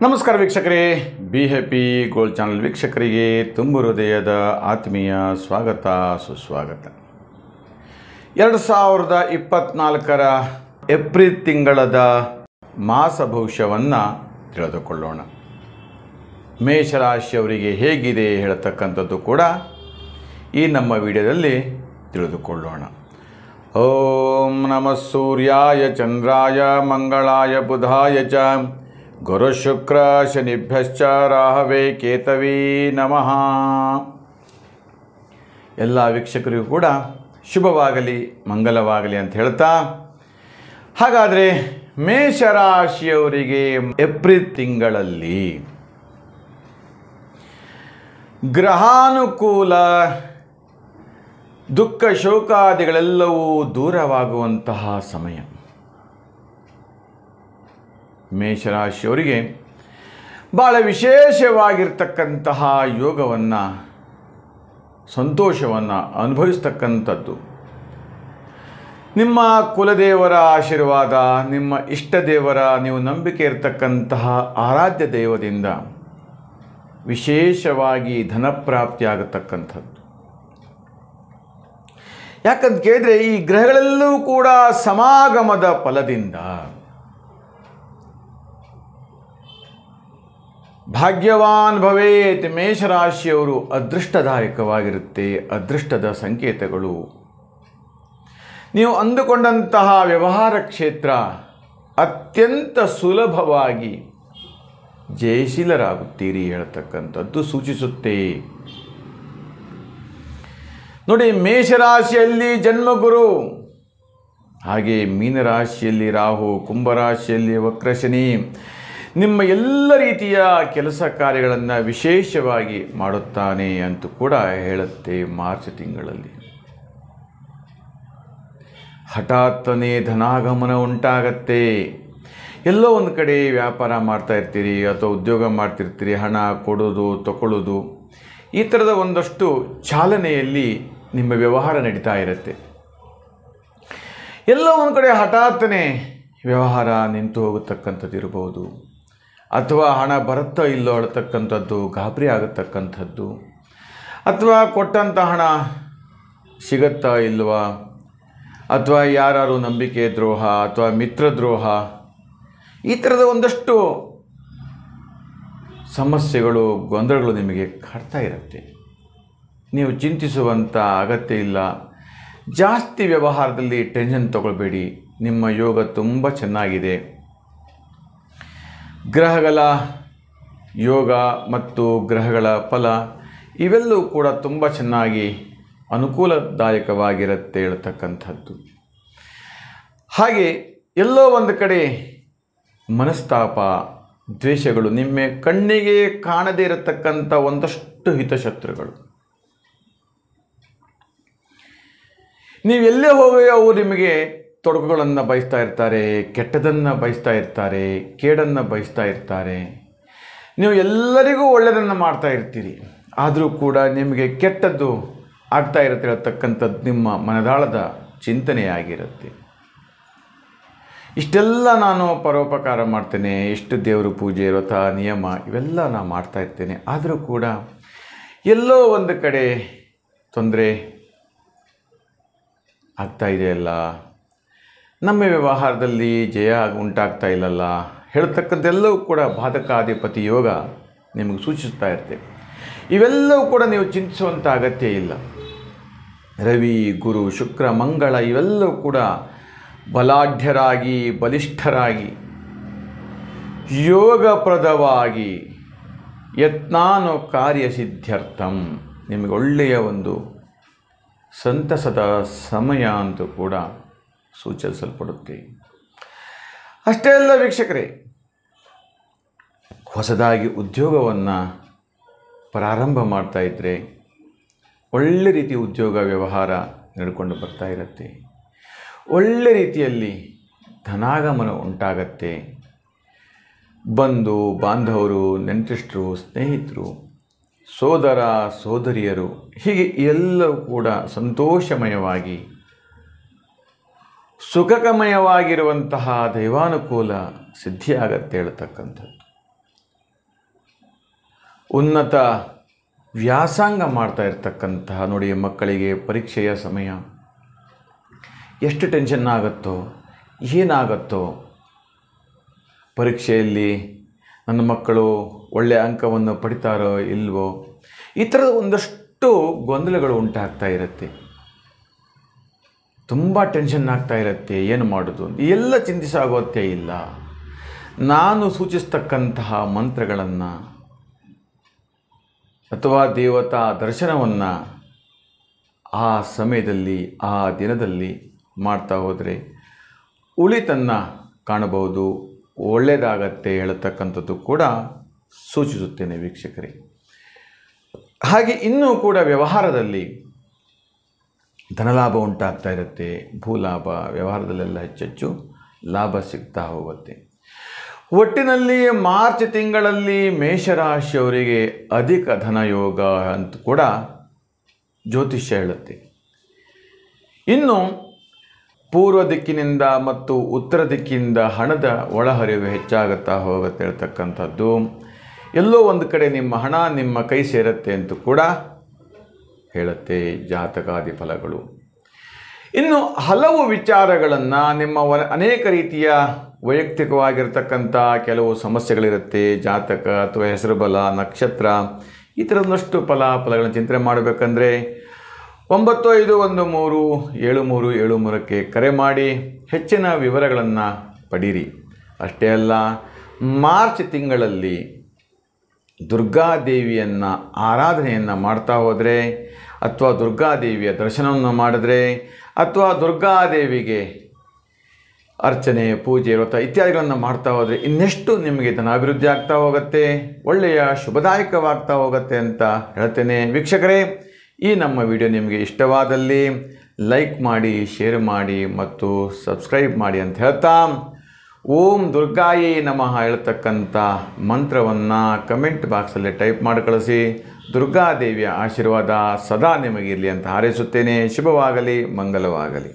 ನಮಸ್ಕಾರ ವೀಕ್ಷಕರೇ, be happy gold channel ವೀಕ್ಷಕರಿಗೆ ತುಂಬ ಹೃದಯದ ಆತ್ಮೀಯ ಸ್ವಾಗತ ಸುಸ್ವಾಗತ. 2024ರ ಏಪ್ರಿಲ್ ತಿಂಗಳದ ಮಾಸ ಭವಿಷ್ಯವನ್ನು ತಿಳಿದುಕೊಳ್ಳೋಣ. ಮೇಷರಾಶಿಯವರಿಗೆ ಹೇಗಿದೆ ಹೇಳತಕ್ಕಂಥದ್ದು ಕೂಡ ಈ ನಮ್ಮ ವಿಡಿಯೋದಲ್ಲಿ ತಿಳಿದುಕೊಳ್ಳೋಣ. ಓಂ ನಮಃ ಸೂರ್ಯಾಯ ಚಂದ್ರಾಯ ಮಂಗಳಾಯ ಬುಧಾಯ ಚ ಗುರು ಶುಕ್ರ ಶನಿಭ್ಯಶ್ಚ ರಾಹವೇ ಕೇತವೇ ನಮಃ. ಎಲ್ಲ ವೀಕ್ಷಕರಿಗೂ ಕೂಡ ಶುಭವಾಗಲಿ, ಮಂಗಲವಾಗಲಿ ಅಂತ ಹೇಳ್ತಾ, ಹಾಗಾದರೆ ಮೇಷರಾಶಿಯವರಿಗೆ ಏಪ್ರಿಲ್ ತಿಂಗಳಲ್ಲಿ ಗ್ರಹಾನುಕೂಲ ದುಃಖ ಶೋಕಾದಿಗಳೆಲ್ಲವೂ ದೂರವಾಗುವಂತಹ ಸಮಯ. ಮೇಷರಾಶಿಯವರಿಗೆ ಭಾಳ ವಿಶೇಷವಾಗಿರ್ತಕ್ಕಂತಹ ಯೋಗವನ್ನು, ಸಂತೋಷವನ್ನು ಅನುಭವಿಸ್ತಕ್ಕಂಥದ್ದು. ನಿಮ್ಮ ಕುಲದೇವರ ಆಶೀರ್ವಾದ, ನಿಮ್ಮ ಇಷ್ಟ ದೇವರ ನೀವು ನಂಬಿಕೆ ಇರತಕ್ಕಂತಹ ಆರಾಧ್ಯ ದೈವದಿಂದ ವಿಶೇಷವಾಗಿ ಧನಪ್ರಾಪ್ತಿಯಾಗತಕ್ಕಂಥದ್ದು. ಯಾಕಂತ ಕೇಳಿದರೆ ಈ ಗ್ರಹಗಳೆಲ್ಲವೂ ಕೂಡ ಸಮಾಗಮದ ಫಲದಿಂದ ಭಾಗ್ಯವಾನ್ ಭವೇತ್. ಮೇಷರಾಶಿಯವರು ಅದೃಷ್ಟದಾಯಕವಾಗಿರುತ್ತೆ. ಅದೃಷ್ಟದ ಸಂಕೇತಗಳು. ನೀವು ಅಂದುಕೊಂಡಂತಹ ವ್ಯವಹಾರ ಕ್ಷೇತ್ರ ಅತ್ಯಂತ ಸುಲಭವಾಗಿ ಜಯಶೀಲರಾಗುತ್ತೀರಿ ಹೇಳ್ತಕ್ಕಂಥದ್ದು ಸೂಚಿಸುತ್ತೆ. ನೋಡಿ, ಮೇಷರಾಶಿಯಲ್ಲಿ ಜನ್ಮಗುರು, ಹಾಗೆ ಮೀನರಾಶಿಯಲ್ಲಿ ರಾಹು, ಕುಂಭರಾಶಿಯಲ್ಲಿ ವಕ್ರಶನಿ ನಿಮ್ಮ ಎಲ್ಲ ರೀತಿಯ ಕೆಲಸ ಕಾರ್ಯಗಳನ್ನು ವಿಶೇಷವಾಗಿ ಮಾಡುತ್ತಾನೆ ಅಂತೂ ಕೂಡ ಹೇಳುತ್ತೆ. ಮಾರ್ಚ್ ತಿಂಗಳಲ್ಲಿ ಹಠಾತ್ತನೇ ಧನಾಗಮನ ಉಂಟಾಗತ್ತೆ. ಎಲ್ಲೋ ಒಂದು ಕಡೆ ವ್ಯಾಪಾರ ಮಾಡ್ತಾ ಇರ್ತೀರಿ ಅಥವಾ ಉದ್ಯೋಗ ಮಾಡ್ತಿರ್ತೀರಿ, ಹಣ ಕೊಡೋದು ತಗೊಳ್ಳೋದು, ಈ ಥರದ ಒಂದಷ್ಟು ಚಾಲನೆಯಲ್ಲಿ ನಿಮ್ಮ ವ್ಯವಹಾರ ನಡೀತಾ ಇರುತ್ತೆ. ಎಲ್ಲೋ ಒಂದು ಕಡೆ ಹಠಾತ್ತನೇ ವ್ಯವಹಾರ ನಿಂತು ಹೋಗತಕ್ಕಂಥದ್ದು ಇರಬಹುದು, ಅಥವಾ ಹಣ ಬರುತ್ತಾ ಇಲ್ಲೋ ಹೇಳ್ತಕ್ಕಂಥದ್ದು ಗಾಬರಿ ಆಗತಕ್ಕಂಥದ್ದು, ಅಥವಾ ಕೊಟ್ಟಂಥ ಹಣ ಸಿಗುತ್ತಾ ಇಲ್ವಾ, ಅಥವಾ ಯಾರು ನಂಬಿಕೆ ದ್ರೋಹ ಅಥವಾ ಮಿತ್ರದ್ರೋಹ, ಈ ಥರದ ಒಂದಷ್ಟು ಸಮಸ್ಯೆಗಳು, ಗೊಂದಲಗಳು ನಿಮಗೆ ಕಾಡ್ತಾ ಇರುತ್ತೆ. ನೀವು ಚಿಂತಿಸುವಂಥ ಅಗತ್ಯ ಇಲ್ಲ. ಜಾಸ್ತಿ ವ್ಯವಹಾರದಲ್ಲಿ ಟೆನ್ಷನ್ ತಗೊಳ್ಬೇಡಿ. ನಿಮ್ಮ ಯೋಗ ತುಂಬ ಚೆನ್ನಾಗಿದೆ. ಗ್ರಹಗಳ ಯೋಗ ಮತ್ತು ಗ್ರಹಗಳ ಫಲ ಇವೆಲ್ಲವೂ ಕೂಡ ತುಂಬ ಚೆನ್ನಾಗಿ ಅನುಕೂಲದಾಯಕವಾಗಿರುತ್ತೆ ಹೇಳ್ತಕ್ಕಂಥದ್ದು. ಹಾಗೆ ಎಲ್ಲೋ ಒಂದು ಕಡೆ ಮನಸ್ತಾಪ, ದ್ವೇಷಗಳು, ನಿಮ್ಮ ಕಣ್ಣಿಗೆ ಕಾಣದೇ ಇರತಕ್ಕಂಥ ಒಂದಷ್ಟು ಹಿತಶತ್ರುಗಳು, ನೀವೆಲ್ಲೇ ಹೋಗಿ ಅವು ನಿಮಗೆ ತೊಡಕುಗಳನ್ನು ಬಯಸ್ತಾ ಇರ್ತಾರೆ, ಕೆಟ್ಟದನ್ನು ಬಯಸ್ತಾ ಇರ್ತಾರೆ, ಕೇಡನ್ನು ಬಯಸ್ತಾ ಇರ್ತಾರೆ. ನೀವು ಎಲ್ಲರಿಗೂ ಒಳ್ಳೆಯದನ್ನು ಮಾಡ್ತಾ ಇರ್ತೀರಿ, ಆದರೂ ಕೂಡ ನಿಮಗೆ ಕೆಟ್ಟದ್ದು ಆಗ್ತಾ ಇರುತ್ತೆ ಹೇಳ್ತಕ್ಕಂಥದ್ದು ನಿಮ್ಮ ಮನದಾಳದ ಚಿಂತನೆಯಾಗಿರುತ್ತೆ. ಇಷ್ಟೆಲ್ಲ ನಾನು ಪರೋಪಕಾರ ಮಾಡ್ತೇನೆ, ಎಷ್ಟು ದೇವರು ಪೂಜೆ, ವ್ರತ, ನಿಯಮ ಇವೆಲ್ಲ ನಾನು ಮಾಡ್ತಾ ಇರ್ತೇನೆ, ಆದರೂ ಕೂಡ ಎಲ್ಲೋ ಒಂದು ಕಡೆ ತೊಂದರೆ ಆಗ್ತಾ ಇದೆಯಲ್ಲ, ನಮ್ಮ ವ್ಯವಹಾರದಲ್ಲಿ ಜಯ ಉಂಟಾಗ್ತಾ ಇಲ್ಲಲ್ಲ ಹೇಳ್ತಕ್ಕಂಥೆಲ್ಲವೂ ಕೂಡ ಬಾಧಕಾಧಿಪತಿ ಯೋಗ ನಿಮಗೆ ಸೂಚಿಸ್ತಾ ಇರ್ತೇವೆ. ಇವೆಲ್ಲವೂ ಕೂಡ ನೀವು ಚಿಂತಿಸುವಂಥ ಅಗತ್ಯ ಇಲ್ಲ. ರವಿ, ಗುರು, ಶುಕ್ರ, ಮಂಗಳ ಇವೆಲ್ಲವೂ ಕೂಡ ಬಲಾಢ್ಯರಾಗಿ, ಬಲಿಷ್ಠರಾಗಿ, ಯೋಗಪ್ರದವಾಗಿ ಯತ್ನಾನು ಕಾರ್ಯಸಿದ್ಧ್ಯರ್ಥಂ ನಿಮಗೆ ಒಳ್ಳೆಯ ಒಂದು ಸಂತಸದ ಸಮಯ ಅಂತೂ ಕೂಡ ಸೂಚಿಸಲ್ಪಡುತ್ತೆ. ಅಷ್ಟೇ ಅಲ್ಲ ವೀಕ್ಷಕರೇ, ಹೊಸದಾಗಿ ಉದ್ಯೋಗವನ್ನು ಪ್ರಾರಂಭ ಮಾಡ್ತಾ ಇದ್ದರೆ ಒಳ್ಳೆ ರೀತಿಯ ಉದ್ಯೋಗ ವ್ಯವಹಾರ ನಡ್ಕೊಂಡು ಬರ್ತಾ ಇರುತ್ತೆ. ಒಳ್ಳೆ ರೀತಿಯಲ್ಲಿ ಧನಾಗಮನ ಉಂಟಾಗತ್ತೆ. ಬಂಧು ಬಾಂಧವರು, ನೆಂಟರಿಷ್ಟರು, ಸ್ನೇಹಿತರು, ಸೋದರ ಸೋದರಿಯರು, ಹೀಗೆ ಎಲ್ಲವೂ ಕೂಡ ಸಂತೋಷಮಯವಾಗಿ ಸುಖಕಮಯವಾಗಿರುವಂತಹ ದೈವಾನುಕೂಲ ಸಿದ್ಧಿಯಾಗತ್ತೆ ಹೇಳ್ತಕ್ಕಂಥದ್ದು. ಉನ್ನತ ವ್ಯಾಸಂಗ ಮಾಡ್ತಾ ಇರ್ತಕ್ಕಂತಹ ನೋಡಿ, ಮಕ್ಕಳಿಗೆ ಪರೀಕ್ಷೆಯ ಸಮಯ ಎಷ್ಟು ಟೆನ್ಷನ್ ಆಗುತ್ತೋ, ಏನಾಗುತ್ತೋ, ಪರೀಕ್ಷೆಯಲ್ಲಿ ನನ್ನ ಮಕ್ಕಳು ಒಳ್ಳೆಯ ಅಂಕವನ್ನು ಪಡಿತಾರೋ ಇಲ್ವೋ, ಈ ಥರದ ಒಂದಷ್ಟು ಗೊಂದಲಗಳು ಉಂಟಾಗ್ತಾ ಇರುತ್ತೆ. ತುಂಬ ಟೆನ್ಷನ್ ಆಗ್ತಾ ಇರುತ್ತೆ. ಏನು ಮಾಡೋದು ಎಲ್ಲ ಚಿಂತಿಸಾಗೋತ್ತೇ ಇಲ್ಲ. ನಾನು ಸೂಚಿಸ್ತಕ್ಕಂತಹ ಮಂತ್ರಗಳನ್ನು ಅಥವಾ ದೇವತಾ ದರ್ಶನವನ್ನು ಆ ಸಮಯದಲ್ಲಿ ಆ ದಿನದಲ್ಲಿ ಮಾಡ್ತಾ ಹೋದರೆ ಉಳಿತನ್ನು ಕಾಣಬಹುದು, ಒಳ್ಳೆಯದಾಗತ್ತೆ ಹೇಳತಕ್ಕಂಥದ್ದು ಕೂಡ ಸೂಚಿಸುತ್ತೇನೆ ವೀಕ್ಷಕರೇ. ಹಾಗೆ ಇನ್ನೂ ಕೂಡ ವ್ಯವಹಾರದಲ್ಲಿ ಧನಲಾಭ ಉಂಟಾಗ್ತಾ ಇರುತ್ತೆ, ಭೂಲಾಭ, ವ್ಯವಹಾರದಲ್ಲೆಲ್ಲ ಹೆಚ್ಚೆಚ್ಚು ಲಾಭ ಸಿಗ್ತಾ ಹೋಗುತ್ತೆ. ಒಟ್ಟಿನಲ್ಲಿ ಮಾರ್ಚ್ ತಿಂಗಳಲ್ಲಿ ಮೇಷರಾಶಿಯವರಿಗೆ ಅಧಿಕ ಧನಯೋಗ ಅಂತ ಕೂಡ ಜ್ಯೋತಿಷ್ಯ ಹೇಳುತ್ತೆ. ಇನ್ನು ಪೂರ್ವ ದಿಕ್ಕಿನಿಂದ ಮತ್ತು ಉತ್ತರ ದಿಕ್ಕಿನಿಂದ ಹಣದ ಒಳಹರಿವು ಹೆಚ್ಚಾಗುತ್ತಾ ಹೋಗುತ್ತೆ ಹೇಳ್ತಕ್ಕಂಥದ್ದು. ಎಲ್ಲೋ ಒಂದು ಕಡೆ ನಿಮ್ಮ ಹಣ ನಿಮ್ಮ ಕೈ ಸೇರುತ್ತೆ ಅಂತ ಕೂಡ ಹೇಳುತ್ತೆ ಜಾತಕಾದಿ ಫಲಗಳು. ಇನ್ನು ಹಲವು ವಿಚಾರಗಳನ್ನು ನಿಮ್ಮ ಅನೇಕ ರೀತಿಯ ವೈಯಕ್ತಿಕವಾಗಿರ್ತಕ್ಕಂಥ ಕೆಲವು ಸಮಸ್ಯೆಗಳಿರುತ್ತೆ. ಜಾತಕ ಅಥವಾ ಹೆಸರು ಬಲ, ನಕ್ಷತ್ರ, ಈ ಥರದೊಂದಷ್ಟು ಫಲಗಳನ್ನು ಚಿಂತನೆ ಮಾಡಬೇಕಂದ್ರೆ 95137373 ಕರೆ ಮಾಡಿ ಹೆಚ್ಚಿನ ವಿವರಗಳನ್ನು ಪಡೀರಿ. ಅಷ್ಟೇ ಅಲ್ಲ, ಮಾರ್ಚ್ ತಿಂಗಳಲ್ಲಿ ದುರ್ಗಾದೇವಿಯನ್ನು ಆರಾಧನೆಯನ್ನು ಮಾಡ್ತಾ ಹೋದರೆ ಅಥವಾ ದುರ್ಗಾದೇವಿಯ ದರ್ಶನವನ್ನು ಮಾಡಿದ್ರೆ ಅಥವಾ ದುರ್ಗಾದೇವಿಗೆ ಅರ್ಚನೆ, ಪೂಜೆ, ವ್ರತ ಇತ್ಯಾದಿಗಳನ್ನು ಮಾಡ್ತಾ ಹೋದರೆ ಇನ್ನೆಷ್ಟು ನಿಮಗೆ ಧನಾಭಿವೃದ್ಧಿ ಆಗ್ತಾ ಹೋಗುತ್ತೆ, ಒಳ್ಳೆಯ ಶುಭದಾಯಕವಾಗ್ತಾ ಹೋಗುತ್ತೆ ಅಂತ ಹೇಳ್ತೇನೆ. ವೀಕ್ಷಕರೇ, ಈ ನಮ್ಮ ವಿಡಿಯೋ ನಿಮಗೆ ಇಷ್ಟವಾದಲ್ಲಿ ಲೈಕ್ ಮಾಡಿ, ಶೇರ್ ಮಾಡಿ ಮತ್ತು ಸಬ್ಸ್ಕ್ರೈಬ್ ಮಾಡಿ ಅಂತ ಹೇಳ್ತಾ, ಓಂ ದುರ್ಗಾಯೇ ನಮಃ ಹೇಳ್ತಕ್ಕಂಥ ಮಂತ್ರವನ್ನು ಕಮೆಂಟ್ ಬಾಕ್ಸಲ್ಲಿ ಟೈಪ್ ಮಾಡಿ ಕಳಿಸಿ. ದುರ್ಗಾದೇವಿಯ ಆಶೀರ್ವಾದ ಸದಾ ನಿಮಗಿರಲಿ ಅಂತ ಹಾರೈಸುತ್ತೇನೆ. ಶುಭವಾಗಲಿ, ಮಂಗಲವಾಗಲಿ.